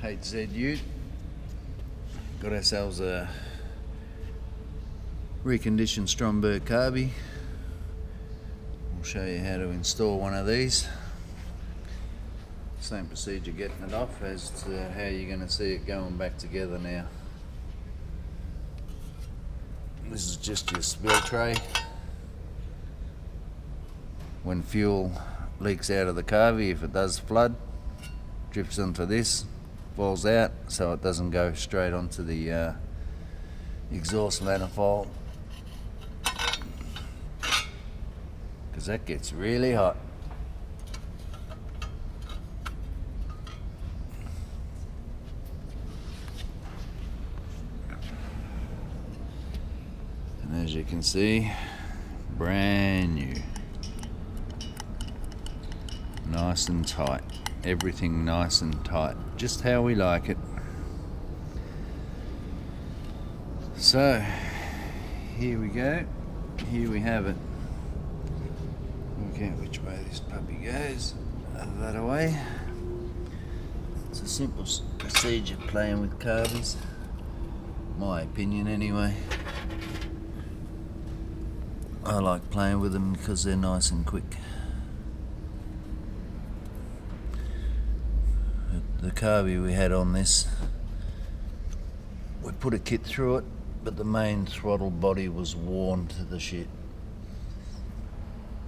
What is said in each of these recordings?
HZU. Got ourselves a reconditioned Stromberg Carby. We'll show you how to install one of these. Same procedure getting it off as to how you're going to see it going back together now. This is just your spill tray. When fuel leaks out of the Carby, if it does flood, drips onto this, falls out, so it doesn't go straight onto the exhaust manifold, because that gets really hot. And as you can see, brand new, nice and tight, everything nice and tight, just how we like it. So here we go, here we have it. Work out which way this puppy goes, that away. It's a simple procedure playing with Carbys, my opinion anyway. I like playing with them because they're nice and quick. The Carby we had on this, we put a kit through it, but the main throttle body was worn to the shit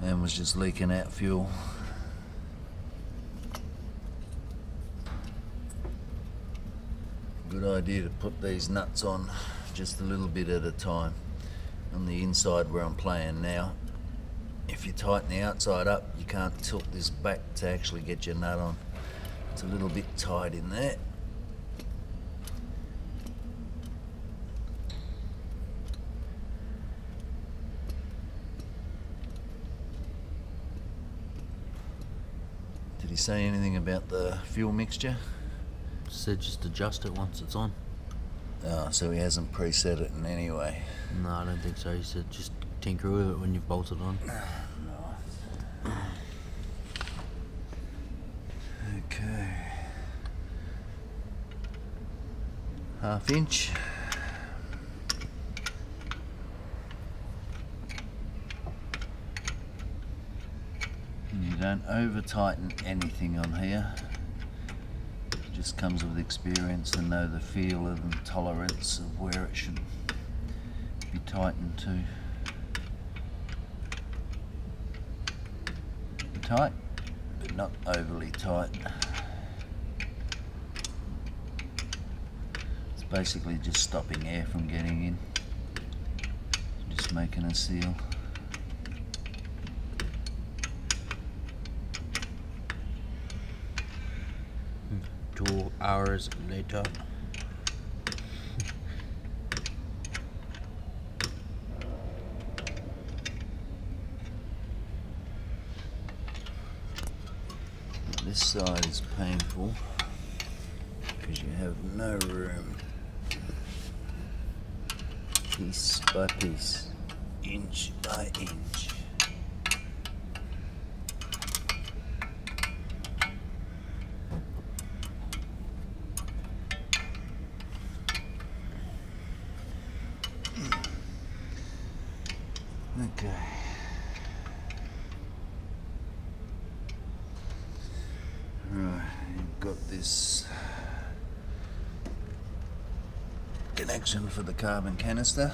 and was just leaking out fuel. Good idea to put these nuts on just a little bit at a time. On the inside where I'm playing now, if you tighten the outside up, you can't tilt this back to actually get your nut on. It's a little bit tight in there. Did he say anything about the fuel mixture? Said just adjust it once it's on. Oh, so he hasn't preset it in any way. No, I don't think so. He said just tinker with it when you've bolted on. Nice. Okay. 1/2 inch. And you don't over tighten anything on here. Just comes with experience and know the feel and tolerance of where it should be tightened to. Tight, but not overly tight. It's basically just stopping air from getting in, just making a seal. 2 hours later. This side is painful because you have no room. Piece by piece, inch by inch. Okay. Right, you've got this connection for the carbon canister.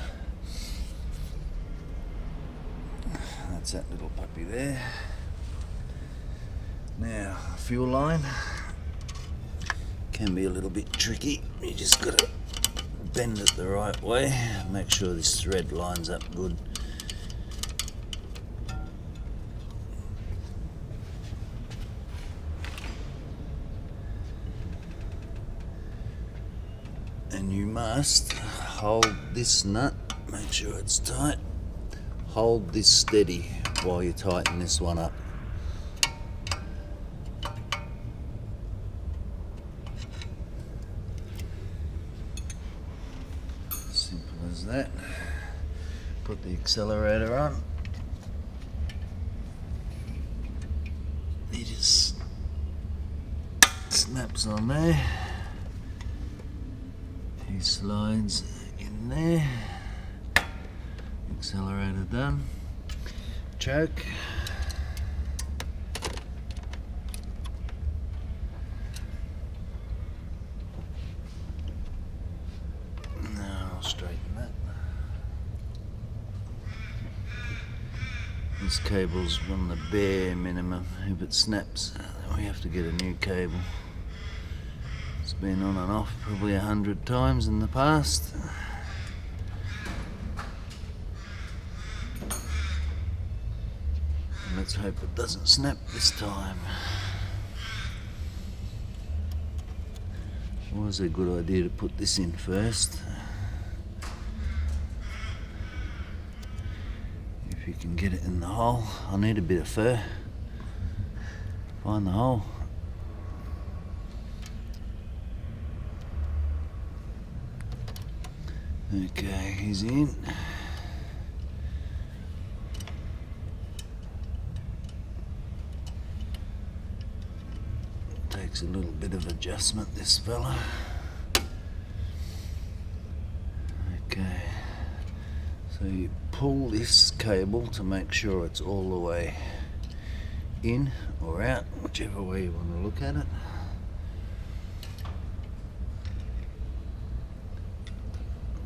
That's that little puppy there. Now, fuel line can be a little bit tricky. You just got to bend it the right way. Make sure this thread lines up good. And you must hold this nut, make sure it's tight, hold this steady while you tighten this one up. Simple as that. Put the accelerator on. He just snaps on there. He slides in there. Accelerator done. Choke. Now I'll straighten that. This cable's on the bare minimum. If it snaps, we have to get a new cable. It's been on and off probably 100 times in the past. And let's hope it doesn't snap this time. Was a good idea to put this in first. If you can get it in the hole. I need a bit of fur. Find the hole. Okay, he's in. Takes a little bit of adjustment, this fella. Okay, so you pull this cable to make sure it's all the way in or out, whichever way you want to look at it.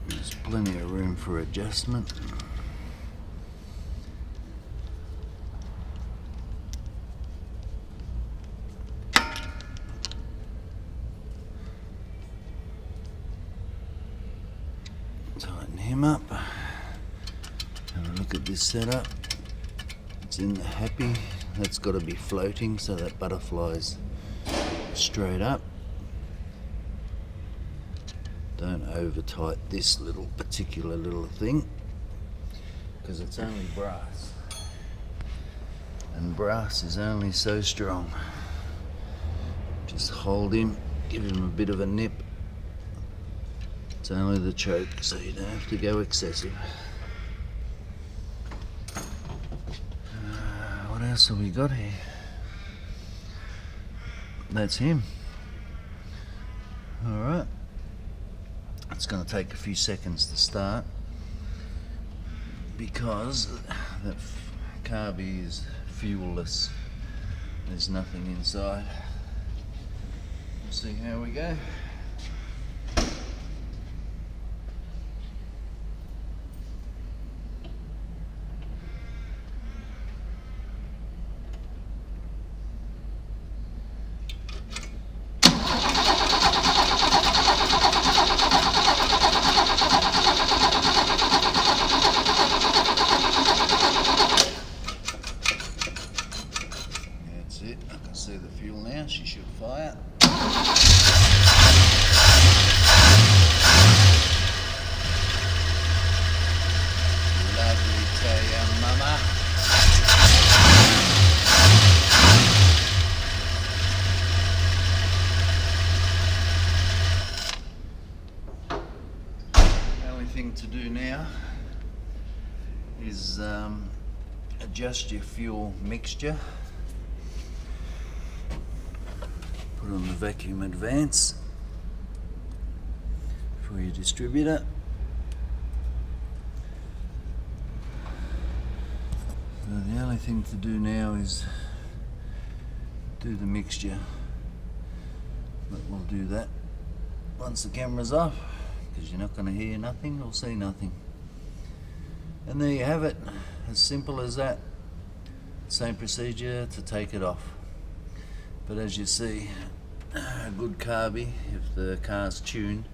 There's plenty of room for adjustment. Tighten him up. Have a look at this setup. It's in the happy. That's got to be floating so that butterfly's straight up. Don't over tight this particular little thing, because it's only brass, and brass is only so strong. Just hold him, give him a bit of a nip. It's only the choke, so you don't have to go excessive. What else have we got here? That's him. Alright. It's going to take a few seconds to start because that Carby is fuelless. There's nothing inside. We'll see how we go. I can see the fuel now, she should fire. Lovely tell mama. The only thing to do now is adjust your fuel mixture. Put on the vacuum advance for your distributor. So the only thing to do now is do the mixture, but we'll do that once the camera's off, because you're not going to hear nothing or see nothing. And there you have it, as simple as that. Same procedure to take it off. But as you see, a good Carby, if the car's tuned,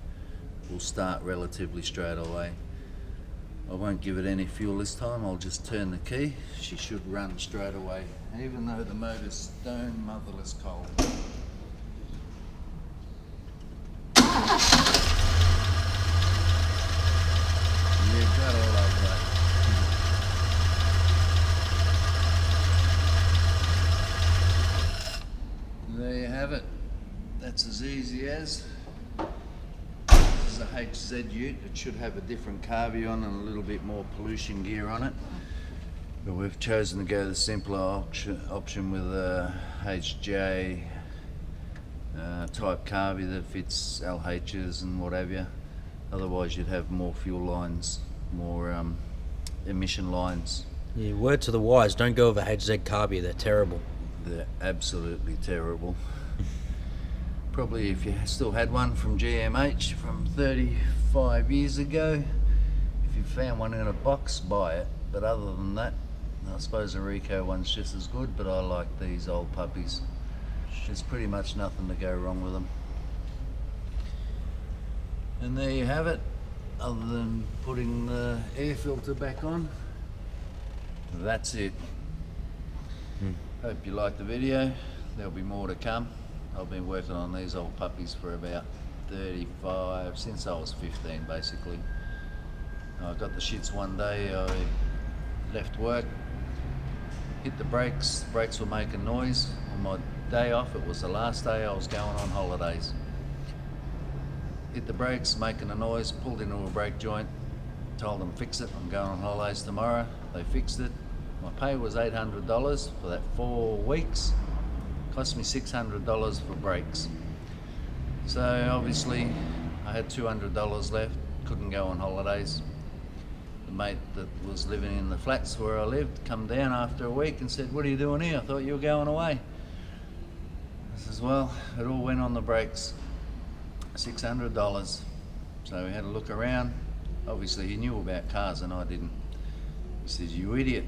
will start relatively straight away. I won't give it any fuel this time, I'll just turn the key. She should run straight away, even though the motor's stone motherless cold. Yeah, got all of that. There you have it. That's as easy as. This is a HZ ute. It should have a different Carby on and a little bit more pollution gear on it. But we've chosen to go the simpler option with a HJ type Carby that fits LHs and what have you. Otherwise you'd have more fuel lines, more emission lines. Yeah, word to the wise, don't go with a HZ Carby, they're terrible. They're absolutely terrible. Probably if you still had one from GMH from 35 years ago, if you found one in a box, buy it. But other than that, I suppose the Rico one's just as good, but I like these old puppies. There's pretty much nothing to go wrong with them. And there you have it, other than putting the air filter back on. That's it. Hope you liked the video. There'll be more to come. I've been working on these old puppies for about 35, since I was 15 basically. I got the shits one day, I left work, hit the brakes were making noise. On my day off, it was the last day I was going on holidays. Hit the brakes, making a noise, pulled into a brake joint, told them fix it, I'm going on holidays tomorrow. They fixed it. My pay was $800 for that 4 weeks. Cost me $600 for brakes. So obviously I had $200 left, couldn't go on holidays. The mate that was living in the flats where I lived come down after a week and said, "What are you doing here? I thought you were going away." I says, "Well, it all went on the brakes, $600. So we had a look around. Obviously he knew about cars and I didn't. He says, "You idiot."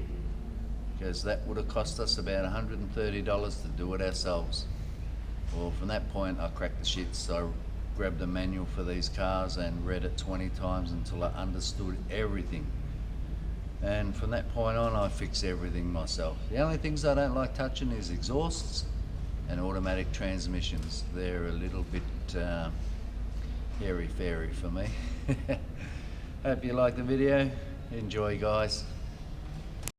Because that would have cost us about $130 to do it ourselves. Well, from that point I cracked the shits. So I grabbed a manual for these cars and read it 20 times until I understood everything. And from that point on I fix everything myself. The only things I don't like touching is exhausts and automatic transmissions. They're a little bit hairy-fairy for me. Hope you liked the video. Enjoy, guys.